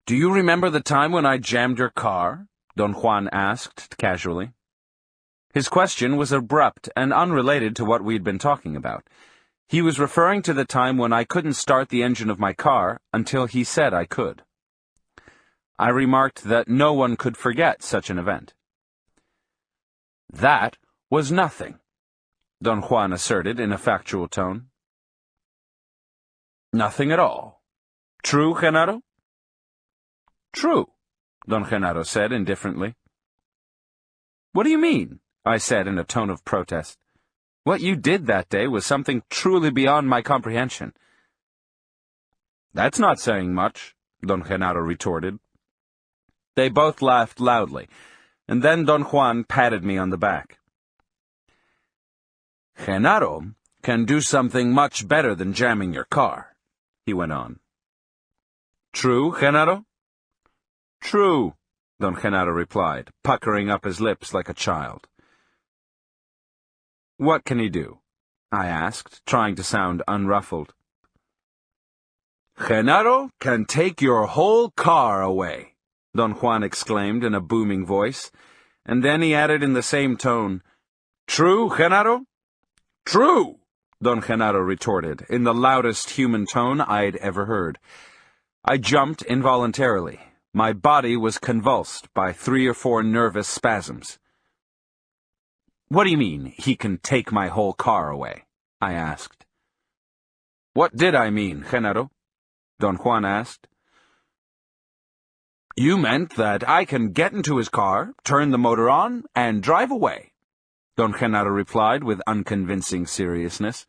"Do you remember the time when I jammed your car?" Don Juan asked casually. His question was abrupt and unrelated to what we'd been talking about. He was referring to the time when I couldn't start the engine of my car until he said I could. I remarked that no one could forget such an event. "That was nothing," Don Juan asserted in a factual tone. "Nothing at all. True, Genaro?" "True," Don Genaro said indifferently. "What do you mean?" I said in a tone of protest. "What you did that day was something truly beyond my comprehension." "That's not saying much," Don Genaro retorted. They both laughed loudly, and then Don Juan patted me on the back. "Genaro can do something much better than jamming your car," he went on. "True, Genaro?" "True," Don Genaro replied, puckering up his lips like a child. "What can he do?" I asked, trying to sound unruffled. "Genaro can take your whole car away," Don Juan exclaimed in a booming voice, and then he added in the same tone, "True, Genaro?" "True," Don Genaro retorted, in the loudest human tone I'd ever heard. I jumped involuntarily. My body was convulsed by 3 or 4 nervous spasms. "What do you mean, he can take my whole car away?" I asked. "What did I mean, Genaro?" Don Juan asked. "You meant that I can get into his car, turn the motor on, and drive away," Don Genaro replied with unconvincing seriousness.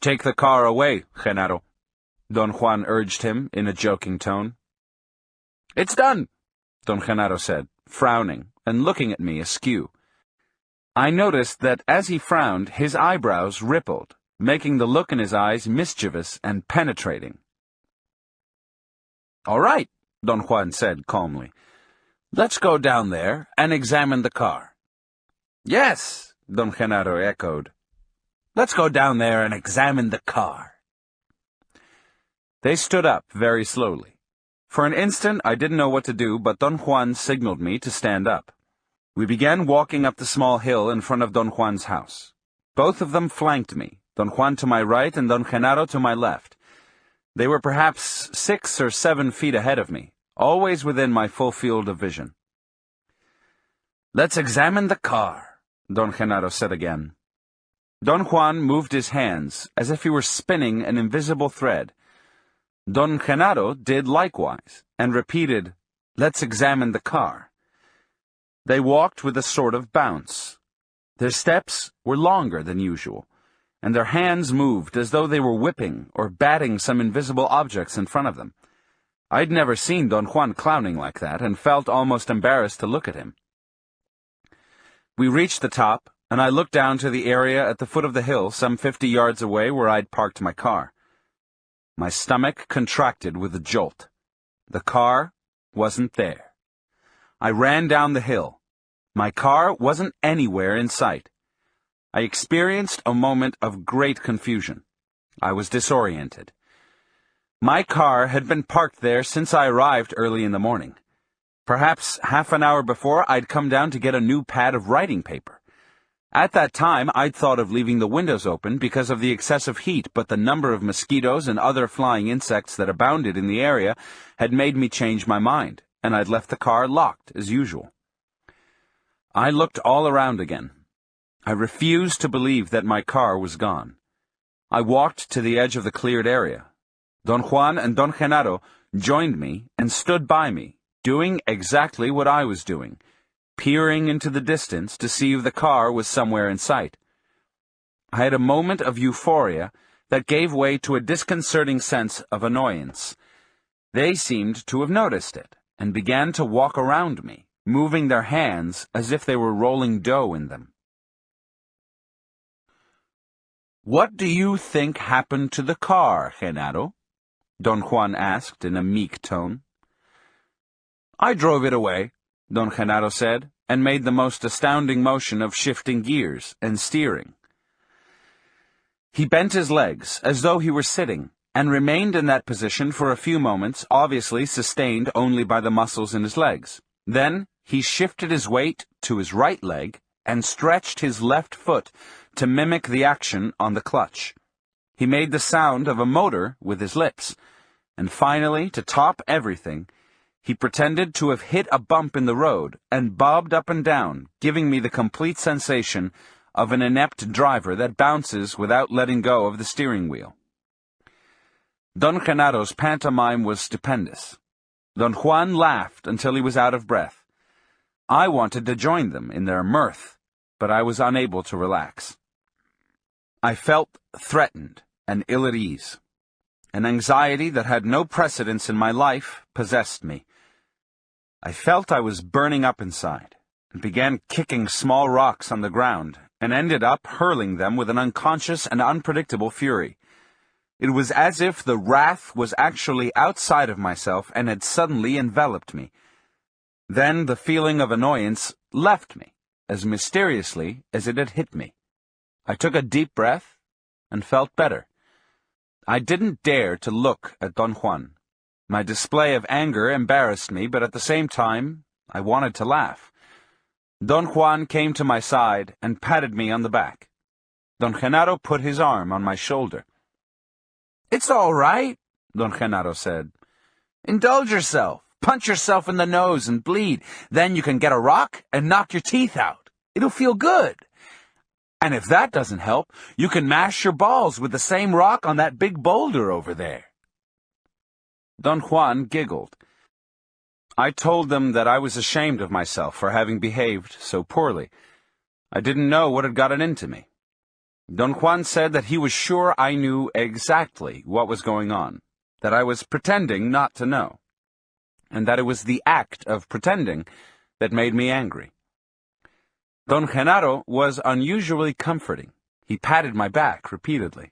"Take the car away, Genaro," Don Juan urged him in a joking tone. "It's done," Don Genaro said, frowning and looking at me askew. I noticed that as he frowned, his eyebrows rippled, making the look in his eyes mischievous and penetrating. "All right," Don Juan said calmly. "Let's go down there and examine the car." "Yes," Don Genaro echoed. "Let's go down there and examine the car." They stood up very slowly. For an instant I didn't know what to do, but Don Juan signaled me to stand up. We began walking up the small hill in front of Don Juan's house. Both of them flanked me, Don Juan to my right and Don Genaro to my left. They were perhaps 6 or 7 feet ahead of me, always within my full field of vision. "Let's examine the car," Don Genaro said again. Don Juan moved his hands as if he were spinning an invisible thread. Don Genaro did likewise, and repeated, "Let's examine the car." They walked with a sort of bounce. Their steps were longer than usual, and their hands moved as though they were whipping or batting some invisible objects in front of them. I'd never seen Don Juan clowning like that, and felt almost embarrassed to look at him. We reached the top, and I looked down to the area at the foot of the hill some 50 yards away where I'd parked my car. My stomach contracted with a jolt. The car wasn't there. I ran down the hill. My car wasn't anywhere in sight. I experienced a moment of great confusion. I was disoriented. My car had been parked there since I arrived early in the morning. Perhaps half an hour before, I'd come down to get a new pad of writing paper. At that time, I'd thought of leaving the windows open because of the excessive heat, but the number of mosquitoes and other flying insects that abounded in the area had made me change my mind, and I'd left the car locked as usual. I looked all around again. I refused to believe that my car was gone. I walked to the edge of the cleared area. Don Juan and Don Genaro joined me and stood by me, doing exactly what I was doing, peering into the distance to see if the car was somewhere in sight. I had a moment of euphoria that gave way to a disconcerting sense of annoyance. They seemed to have noticed it, and began to walk around me, moving their hands as if they were rolling dough in them. "What do you think happened to the car, Genaro?" Don Juan asked in a meek tone. "I drove it away," Don Genaro said, and made the most astounding motion of shifting gears and steering. He bent his legs as though he were sitting, and remained in that position for a few moments, obviously sustained only by the muscles in his legs. Then he shifted his weight to his right leg and stretched his left foot to mimic the action on the clutch. He made the sound of a motor with his lips, and finally, to top everything, he pretended to have hit a bump in the road and bobbed up and down, giving me the complete sensation of an inept driver that bounces without letting go of the steering wheel. Don Genaro's pantomime was stupendous. Don Juan laughed until he was out of breath. I wanted to join them in their mirth, but I was unable to relax. I felt threatened and ill at ease. An anxiety that had no precedence in my life possessed me. I felt I was burning up inside, and began kicking small rocks on the ground, and ended up hurling them with an unconscious and unpredictable fury. It was as if the wrath was actually outside of myself and had suddenly enveloped me. Then the feeling of annoyance left me, as mysteriously as it had hit me. I took a deep breath and felt better. I didn't dare to look at Don Juan. My display of anger embarrassed me, but at the same time, I wanted to laugh. Don Juan came to my side and patted me on the back. Don Genaro put his arm on my shoulder. "It's all right," Don Genaro said. "Indulge yourself, punch yourself in the nose and bleed. Then you can get a rock and knock your teeth out. It'll feel good. And if that doesn't help, you can mash your balls with the same rock on that big boulder over there." Don Juan giggled. I told them that I was ashamed of myself for having behaved so poorly. I didn't know what had gotten into me. Don Juan said that he was sure I knew exactly what was going on, that I was pretending not to know, and that it was the act of pretending that made me angry. Don Genaro was unusually comforting. He patted my back repeatedly.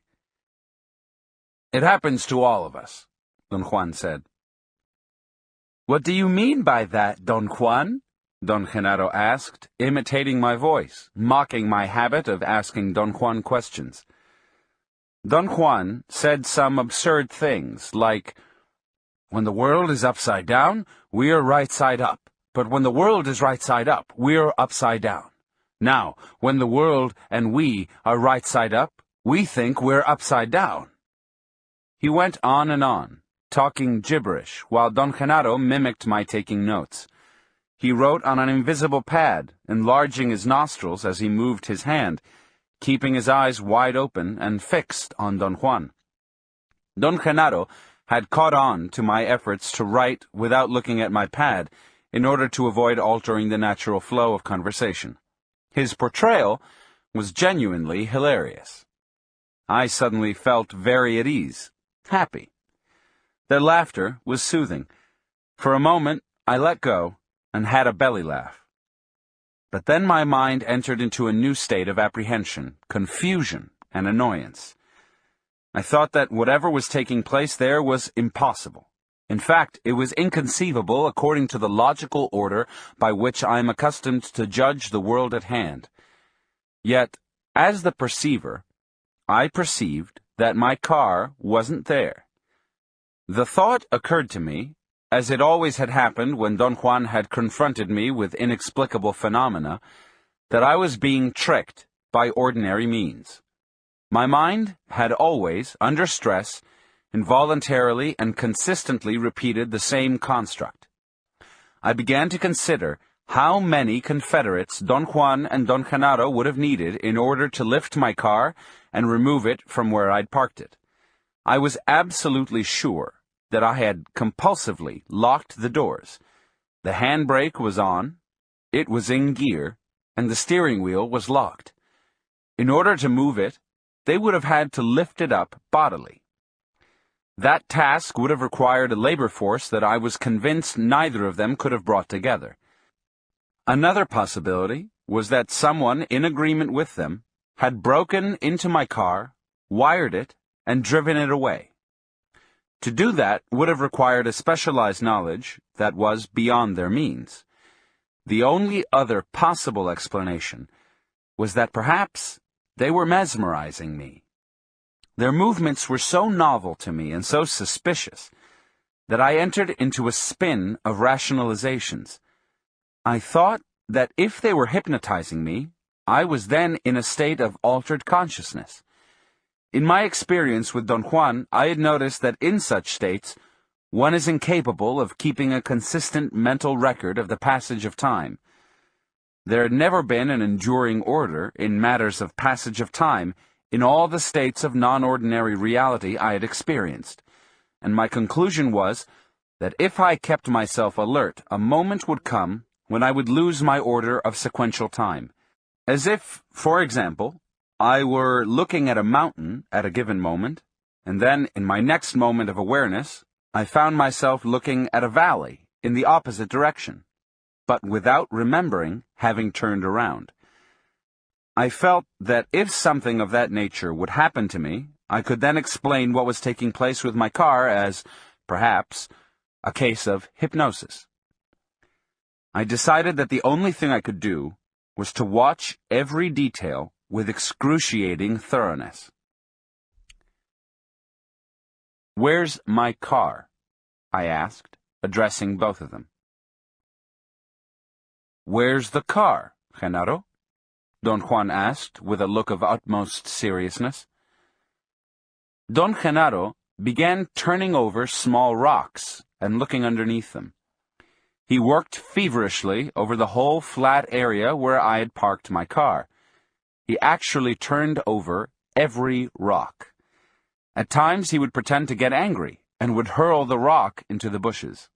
"It happens to all of us," Don Juan said. "What do you mean by that, Don Juan?" Don Genaro asked, imitating my voice, mocking my habit of asking Don Juan questions. Don Juan said some absurd things, like, "When the world is upside down, we are right side up. But when the world is right side up, we are upside down. Now, when the world and we are right side up, we think we're upside down." He went on, talking gibberish, while Don Genaro mimicked my taking notes. He wrote on an invisible pad, enlarging his nostrils as he moved his hand, keeping his eyes wide open and fixed on Don Juan. Don Genaro had caught on to my efforts to write without looking at my pad, in order to avoid altering the natural flow of conversation. His portrayal was genuinely hilarious. I suddenly felt very at ease, happy. Their laughter was soothing. For a moment, I let go and had a belly laugh. But then my mind entered into a new state of apprehension, confusion, and annoyance. I thought that whatever was taking place there was impossible. In fact, it was inconceivable according to the logical order by which I am accustomed to judge the world at hand. Yet, as the perceiver, I perceived that my car wasn't there. The thought occurred to me, as it always had happened when Don Juan had confronted me with inexplicable phenomena, that I was being tricked by ordinary means. My mind had always, under stress, involuntarily and consistently repeated the same construct. I began to consider how many Confederates Don Juan and Don Genaro would have needed in order to lift my car and remove it from where I'd parked it. I was absolutely sure that I had compulsively locked the doors. The handbrake was on, it was in gear, and the steering wheel was locked. In order to move it, they would have had to lift it up bodily. That task would have required a labor force that I was convinced neither of them could have brought together. Another possibility was that someone in agreement with them had broken into my car, wired it, and driven it away. To do that would have required a specialized knowledge that was beyond their means. The only other possible explanation was that perhaps they were mesmerizing me. Their movements were so novel to me and so suspicious that I entered into a spin of rationalizations. I thought that if they were hypnotizing me, I was then in a state of altered consciousness. In my experience with Don Juan, I had noticed that in such states, one is incapable of keeping a consistent mental record of the passage of time. There had never been an enduring order in matters of passage of time in all the states of non-ordinary reality I had experienced, and my conclusion was that if I kept myself alert, a moment would come when I would lose my order of sequential time, as if, for example, I were looking at a mountain at a given moment, and then, in my next moment of awareness, I found myself looking at a valley in the opposite direction, but without remembering having turned around. I felt that if something of that nature would happen to me, I could then explain what was taking place with my car as, perhaps, a case of hypnosis. I decided that the only thing I could do was to watch every detail with excruciating thoroughness. "Where's my car?" I asked, addressing both of them. "Where's the car, Genaro?" Don Juan asked, with a look of utmost seriousness. Don Genaro began turning over small rocks and looking underneath them. He worked feverishly over the whole flat area where I had parked my car. He actually turned over every rock. At times he would pretend to get angry and would hurl the rock into the bushes.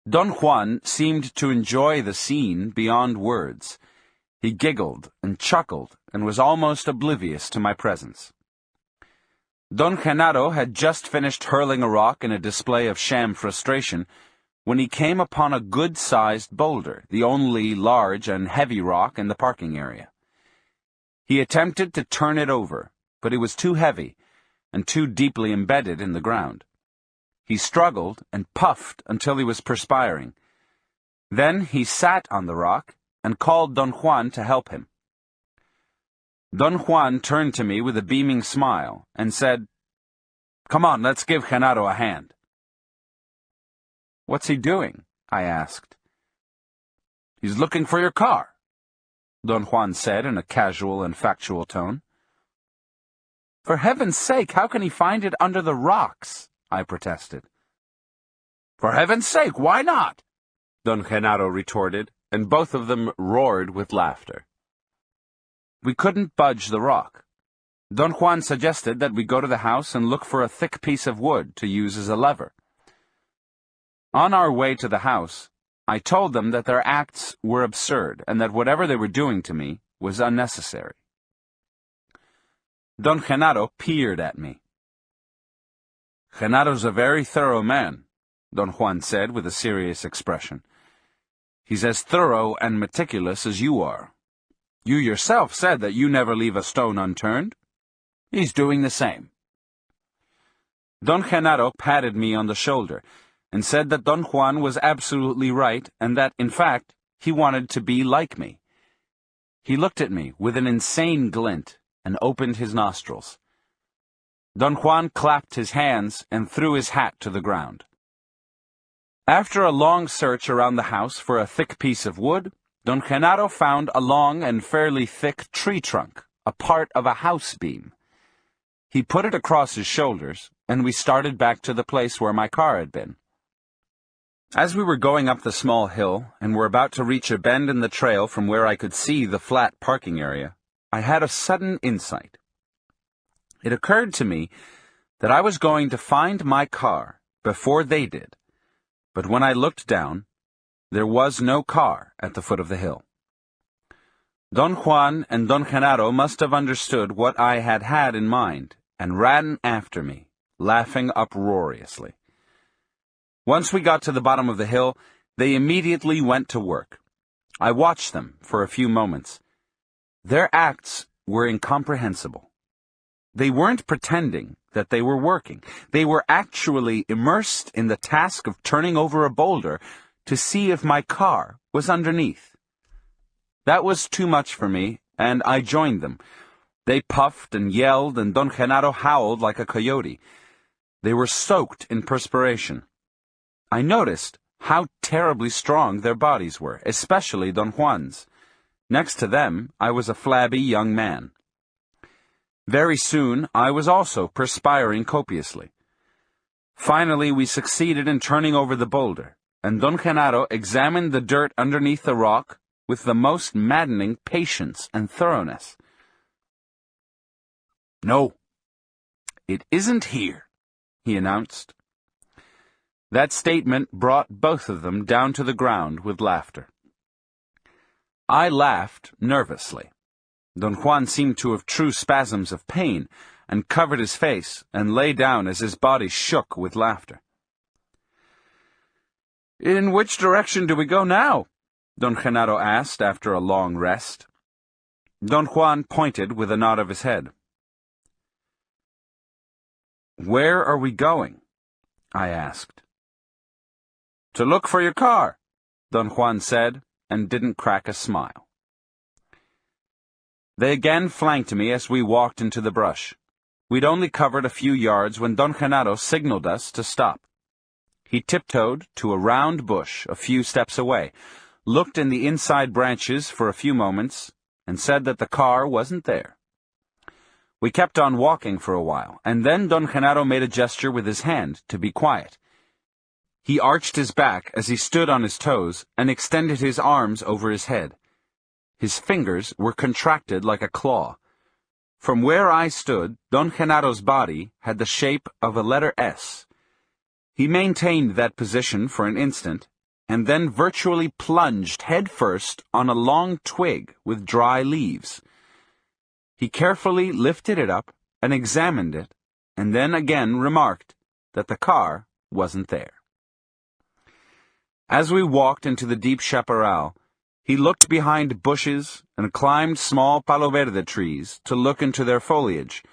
Don Juan seemed to enjoy the scene beyond words. He giggled and chuckled and was almost oblivious to my presence. Don Genaro had just finished hurling a rock in a display of sham frustration when he came upon a good-sized boulder, the only large and heavy rock in the parking area. He attempted to turn it over, but it was too heavy and too deeply embedded in the ground. He struggled and puffed until he was perspiring. Then he sat on the rock and called Don Juan to help him. Don Juan turned to me with a beaming smile and said, "Come on, let's give Genaro a hand." "What's he doing?" I asked. "He's looking for your car," Don Juan said in a casual and factual tone. "For heaven's sake, how can he find it under the rocks?" I protested. "For heaven's sake, why not?" Don Genaro retorted, and both of them roared with laughter. We couldn't budge the rock. Don Juan suggested that we go to the house and look for a thick piece of wood to use as a lever. On our way to the house, I told them that their acts were absurd and that whatever they were doing to me was unnecessary. Don Genaro peered at me. "Genaro's a very thorough man," Don Juan said with a serious expression. "He's as thorough and meticulous as you are. You yourself said that you never leave a stone unturned. He's doing the same." Don Genaro patted me on the shoulder and said that Don Juan was absolutely right and that, in fact, he wanted to be like me. He looked at me with an insane glint and opened his nostrils. Don Juan clapped his hands and threw his hat to the ground. After a long search around the house for a thick piece of wood, Don Genaro found a long and fairly thick tree trunk, a part of a house beam. He put it across his shoulders, and we started back to the place where my car had been. As we were going up the small hill and were about to reach a bend in the trail from where I could see the flat parking area, I had a sudden insight. It occurred to me that I was going to find my car before they did, but when I looked down, there was no car at the foot of the hill. Don Juan and Don Genaro must have understood what I had had in mind and ran after me, laughing uproariously. Once we got to the bottom of the hill, they immediately went to work. I watched them for a few moments. Their acts were incomprehensible. They weren't pretending that they were working. They were actually immersed in the task of turning over a boulder to see if my car was underneath. That was too much for me, and I joined them, They puffed and yelled, and Don Genaro howled like a coyote. They were soaked in perspiration. I noticed how terribly strong their bodies were, especially Don Juan's. Next to them, I was a flabby young man. Very soon, I was also perspiring copiously. Finally, we succeeded in turning over the boulder, and Don Genaro examined the dirt underneath the rock with the most maddening patience and thoroughness. "No, it isn't here," he announced. That statement brought both of them down to the ground with laughter. I laughed nervously. Don Juan seemed to have true spasms of pain, and covered his face and lay down as his body shook with laughter. "In which direction do we go now?" Don Genaro asked after a long rest. Don Juan pointed with a nod of his head. "Where are we going?" I asked. "To look for your car," Don Juan said, and didn't crack a smile. They again flanked me as we walked into the brush. We'd only covered a few yards when Don Genaro signaled us to stop. He tiptoed to a round bush a few steps away, looked in the inside branches for a few moments, and said that the car wasn't there. We kept on walking for a while, and then Don Genaro made a gesture with his hand to be quiet. He arched his back as he stood on his toes and extended his arms over his head. His fingers were contracted like a claw. From where I stood, Don Genaro's body had the shape of a letter S. He maintained that position for an instant, and then virtually plunged headfirst on a long twig with dry leaves. He carefully lifted it up and examined it, and then again remarked that the car wasn't there. As we walked into the deep chaparral, he looked behind bushes and climbed small palo verde trees to look into their foliage,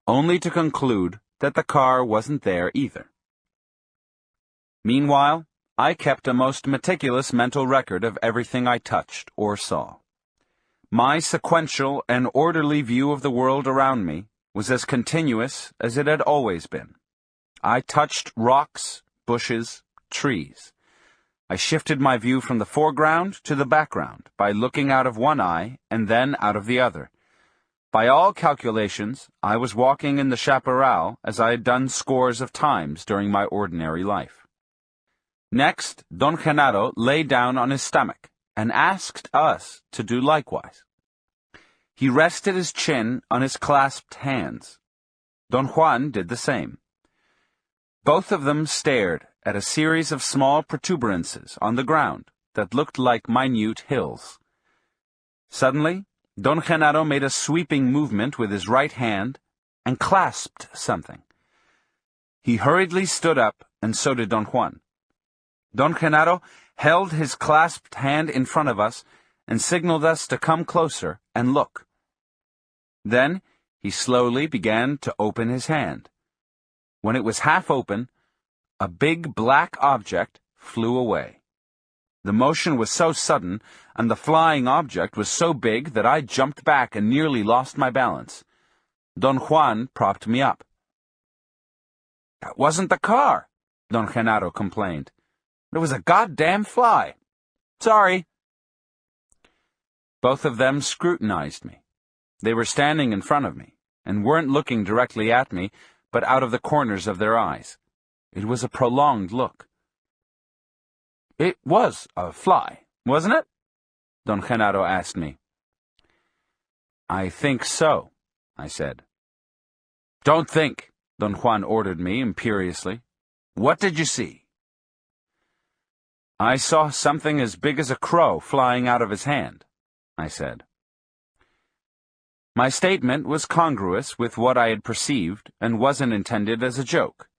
only to conclude that the car wasn't there either. Meanwhile, I kept a most meticulous mental record of everything I touched or saw. My sequential and orderly view of the world around me was as continuous as it had always been. I touched rocks, bushes, trees. I shifted my view from the foreground to the background by looking out of one eye and then out of the other. By all calculations, I was walking in the chaparral as I had done scores of times during my ordinary life. Next, Don Genaro lay down on his stomach and asked us to do likewise. He rested his chin on his clasped hands. Don Juan did the same. Both of them stared at a series of small protuberances on the ground that looked like minute hills. Suddenly, Don Genaro made a sweeping movement with his right hand and clasped something. He hurriedly stood up, and so did Don Juan. Don Genaro held his clasped hand in front of us and signaled us to come closer and look. Then he slowly began to open his hand. When it was half open, a big black object flew away. The motion was so sudden, and the flying object was so big that I jumped back and nearly lost my balance. Don Juan propped me up. "That wasn't the car," Don Genaro complained. "It was a goddamn fly. Sorry." Both of them scrutinized me. They were standing in front of me, and weren't looking directly at me, but out of the corners of their eyes. It was a prolonged look. "It was a fly, wasn't it?" Don Genaro asked me. "I think so," I said. "Don't think," Don Juan ordered me imperiously. "What did you see?" "I saw something as big as a crow flying out of his hand," I said. My statement was congruous with what I had perceived and wasn't intended as a joke,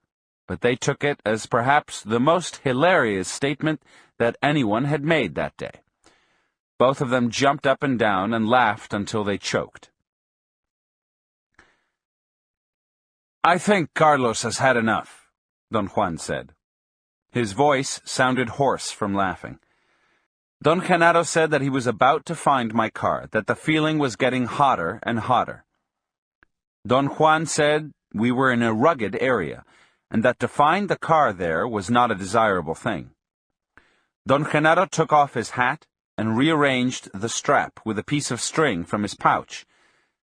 but they took it as perhaps the most hilarious statement that anyone had made that day. Both of them jumped up and down and laughed until they choked. "I think Carlos has had enough," Don Juan said. His voice sounded hoarse from laughing. Don Genaro said that he was about to find my car, that the feeling was getting hotter and hotter. Don Juan said we were in a rugged area, and that to find the car there was not a desirable thing. Don Genaro took off his hat and rearranged the strap with a piece of string from his pouch.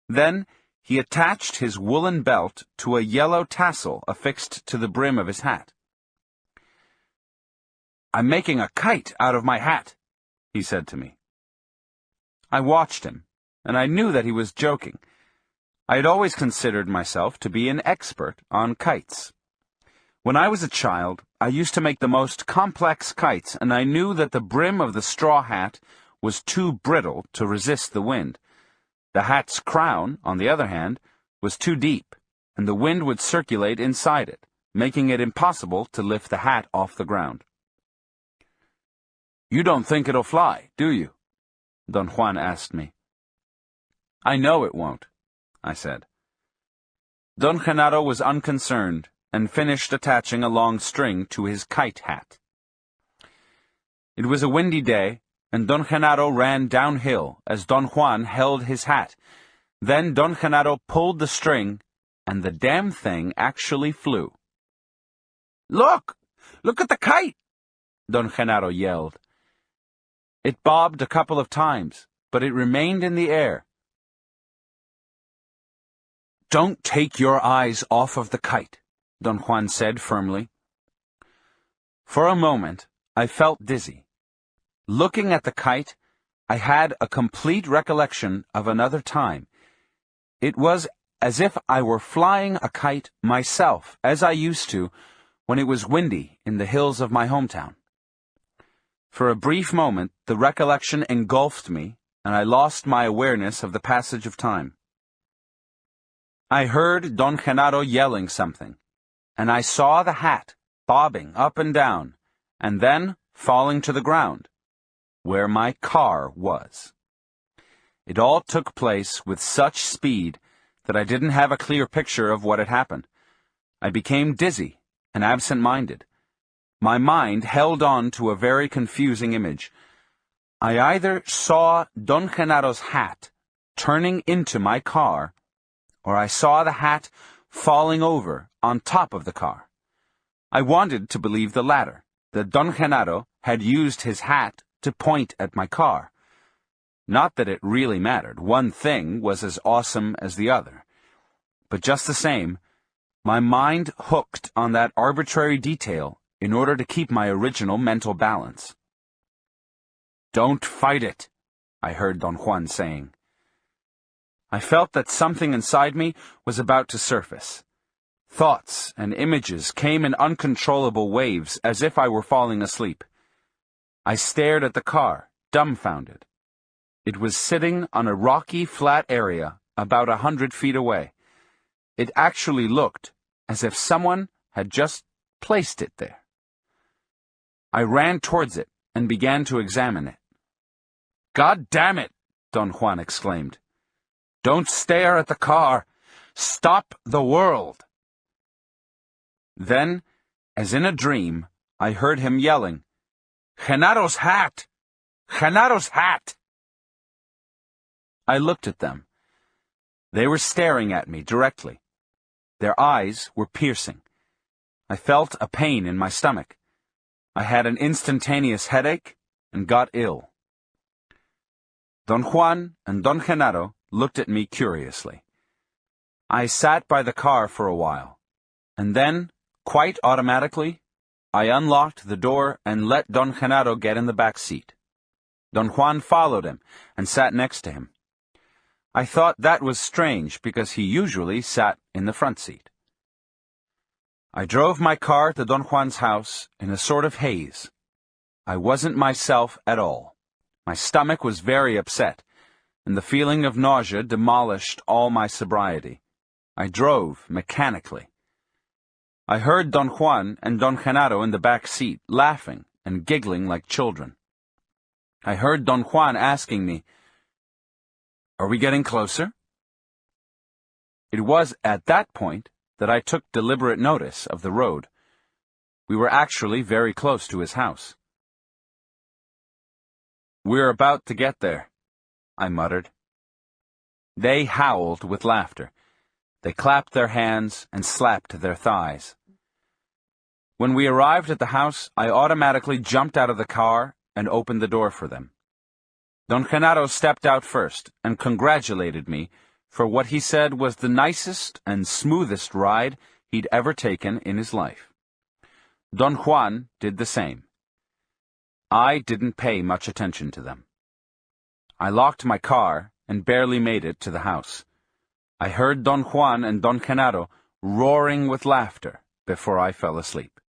Then he attached his woolen belt to a yellow tassel affixed to the brim of his hat. "I'm making a kite out of my hat," he said to me. I watched him, and I knew that he was joking. I had always considered myself to be an expert on kites. When I was a child, I used to make the most complex kites, and I knew that the brim of the straw hat was too brittle to resist the wind. The hat's crown, on the other hand, was too deep, and the wind would circulate inside it, making it impossible to lift the hat off the ground. "You don't think it'll fly, do you?" Don Juan asked me. "I know it won't," I said. Don Genaro was unconcerned and finished attaching a long string to his kite hat. It was a windy day, and Don Genaro ran downhill as Don Juan held his hat. Then Don Genaro pulled the string, and the damn thing actually flew. "Look! Look at the kite!" Don Genaro yelled. It bobbed a couple of times, but it remained in the air. "Don't take your eyes off of the kite," Don Juan said firmly. For a moment, I felt dizzy. Looking at the kite, I had a complete recollection of another time. It was as if I were flying a kite myself, as I used to when it was windy in the hills of my hometown. For a brief moment, the recollection engulfed me, and I lost my awareness of the passage of time. I heard Don Genaro yelling something, and I saw the hat bobbing up and down, and then falling to the ground, where my car was. It all took place with such speed that I didn't have a clear picture of what had happened. I became dizzy and absent-minded. My mind held on to a very confusing image. I either saw Don Genaro's hat turning into my car, or I saw the hat falling over on top of the car. I wanted to believe the latter, that Don Genaro had used his hat to point at my car. Not that it really mattered. One thing was as awesome as the other. But just the same, my mind hooked on that arbitrary detail in order to keep my original mental balance. "Don't fight it," I heard Don Juan saying. I felt that something inside me was about to surface. Thoughts and images came in uncontrollable waves, as if I were falling asleep. I stared at the car, dumbfounded. It was sitting on a rocky, flat area about 100 feet away. It actually looked as if someone had just placed it there. I ran towards it and began to examine it. "God damn it!" Don Juan exclaimed. "Don't stare at the car! Stop the world!" Then, as in a dream, I heard him yelling, "Genaro's hat! Genaro's hat!" I looked at them. They were staring at me directly. Their eyes were piercing. I felt a pain in my stomach. I had an instantaneous headache and got ill. Don Juan and Don Genaro looked at me curiously. I sat by the car for a while, and then, quite automatically, I unlocked the door and let Don Genaro get in the back seat. Don Juan followed him and sat next to him. I thought that was strange because he usually sat in the front seat. I drove my car to Don Juan's house in a sort of haze. I wasn't myself at all. My stomach was very upset, and the feeling of nausea demolished all my sobriety. I drove mechanically. I heard Don Juan and Don Genaro in the back seat, laughing and giggling like children. I heard Don Juan asking me, "Are we getting closer?" It was at that point that I took deliberate notice of the road. We were actually very close to his house. "We're about to get there," I muttered. They howled with laughter. They clapped their hands and slapped their thighs. When we arrived at the house, I automatically jumped out of the car and opened the door for them. Don Genaro stepped out first and congratulated me for what he said was the nicest and smoothest ride he'd ever taken in his life. Don Juan did the same. I didn't pay much attention to them. I locked my car and barely made it to the house. I heard Don Juan and Don Genaro roaring with laughter before I fell asleep.